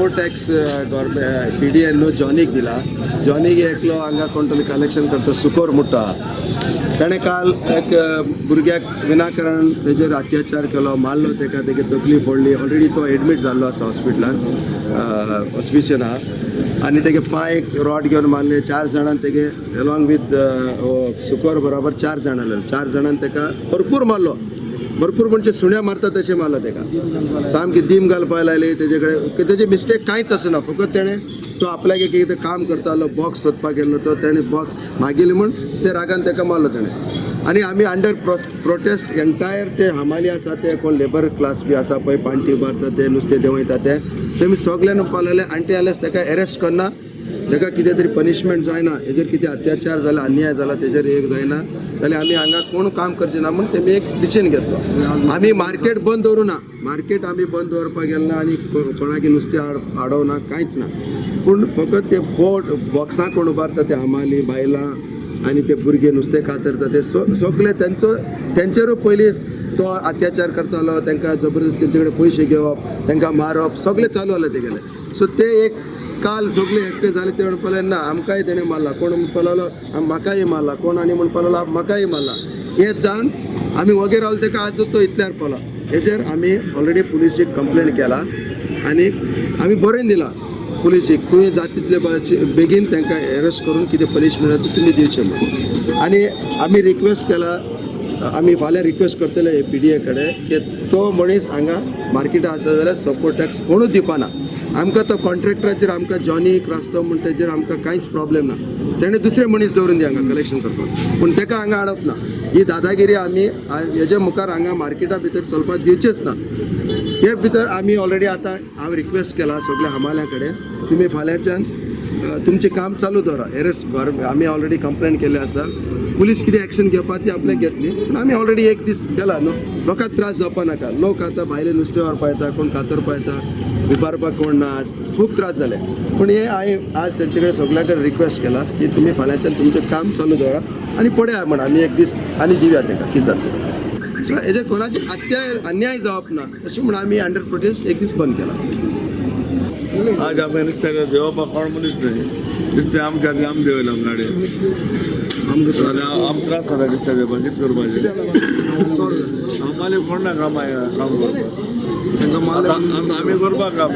Support tax government PDN न्हू जॉनीक दिला. जॉनीक एकलो हांगा कोण तरी कलेक्शन करता सुकोर मुट्टा. ताणें काल एक भुरग्याक विनाकारण तेजेर अत्याचार केलो, मारलो, ताका तेगे तकली फोडली. ऑलरेडी तो एडमीट जाल्लो आसा हॉस्पिटलान हॉस्पिशना. आनी तेगे पांयक रॉड घेवन मारले. 4 जाणां तेगे अलॉंग विथ सुकोर बरोबर 4 जाणां आसले. 4 जाणांनी ताका भरपूर मारलो. भरपूर म्हणजे सुण्या मारता तशें मारलो ताका. सामकी दीम घालपाक लागली. तेजे कडेन तेजी मिस्टेक कांयच आसना. फकत तेणें तो आपल्याक एक एकदां काम करतालो, बॉक्स सोदपाक गेल्लो. तो तेणें बॉक्स मागिल्ली म्हूण ते रागान ताका मारलो तेणें. आनी आमी अंडर प्रोटेस्ट एंटायर ते हमाली आसा ते कोण लेबर क्लास बी आसा पळय, पांटी मारता ते, नुस्तें देंवयता ते, तेमी सगळे म्हणपाक लागले आंटी आल्यास ताका अरेस्ट करना, ताका कितें तरी पनिशमेंट जायना, हेजेर कितें अत्याचार जाला, अन्याय जाला तेजेर एक जायना जाल्यार आमी हांगा कोण काम करचें ना म्हूण तेमी एक डिसिजन घेतलो. आमी मार्केट बंद दवरुना. मार्केट आमी बंद दवरपाक गेलना आनी कोणाकी नुस्तें आडोवना, कांयच ना. पूण फकत ते बॉक्सां कोण उबारता ते हमाली बायलां आनी ते भुरगे नुस्तें कातरता ते सगळे तेंचेरूय पयलीं तो अत्याचार करतालो, तांकां जबरदस्ती तेंचे कडेन पयशे घेवप, तांकां मारप, सगळें चालू आसलें तेगेलें. सो ते एक काल सगळे एकटे जाले. ते म्हणपाक लागले ना आमकांय तेणें मारला, कोण म्हणपाक लागलो म्हाकाय मारला, कोण आनी म्हणपाक लागलो म्हाकाय मारला. हें जावन आमी वगैरे रावले. ताका आज तो इतल्यार पडला. हेजेर आमी ऑलरेडी पुलिसीक कंप्लेन केला आनी आमी बरयन दिला पुलिसीक, तुवें जाता तितले बेगीन तांकां अरेस्ट करून कितें पनिशमेंट आसा तुमी दिवचें म्हणून. आनी आमी रिक्वेस्ट केला, आमी फाल्यां रिक्वेस्ट करतले PDA कडेन की तो मनीस हांगा मार्केटां आसा जाल्यार सपोर्ट टॅक्स कोणूच दिवपाना. आमकां तो कॉन्ट्रॅक्टराचेर आमकां जॉनी क्रास्तो म्हण तेजेर आमकां कांयच प्रॉब्लेम ना. तेणें दुसरे मनीस दवरून दी हांगा कलेक्शन करपाक, पूण ताका हांगा हाडप ना. ही दादागिरी आमी हेजे मुखार हांगा मार्केटा भितर चलपाक दिवचेच ना. हे भितर आमी ऑलरेडी आतां हांव रिक्वेस्ट केला सगळ्या हमाल्या कडेन, तुमी फाल्यांच्यान तुमचें काम चालू दवरा. अरेस्ट आमी ऑलरेडी कंप्लेन केल्ले आसा. पुलीस कितें एक्शन घेवपा ती आपल्याक घेतली. पूण आमी ऑलरेडी एक दीस केला न्हू. लोकांक त्रास जावपा नाका. लोक आतां भायले नुस्तें व्हरपा येता, कोण कातरपा येता, विबारपाक कोण ना, खूब त्रास जाले. पूण हे हांवें आज तेंचे कडेन सगळ्या कडेन रिक्वेस्ट केला की तुमी फाल्यांच्यान तुमचें काम चालू दवरा आनी पळया म्हण आमी एक दीस आनी दिवया ताका कितें जाता. सो हेजे कोणाची अन्याय जावप ना अशें म्हण आमी अंडर प्रोटेस्ट एक दीस बंद केला. आज आमकां नुस्तें देंवोवपाक कोण मनीस न्हय. नुस्तें आमकां आमी देंवयलां गाडी. आमकां त्रास जाता नुस्तें देंवपाक. कितें करपाचें? आम्हाला कोण ना काम करपाक. आमी करपाक काम.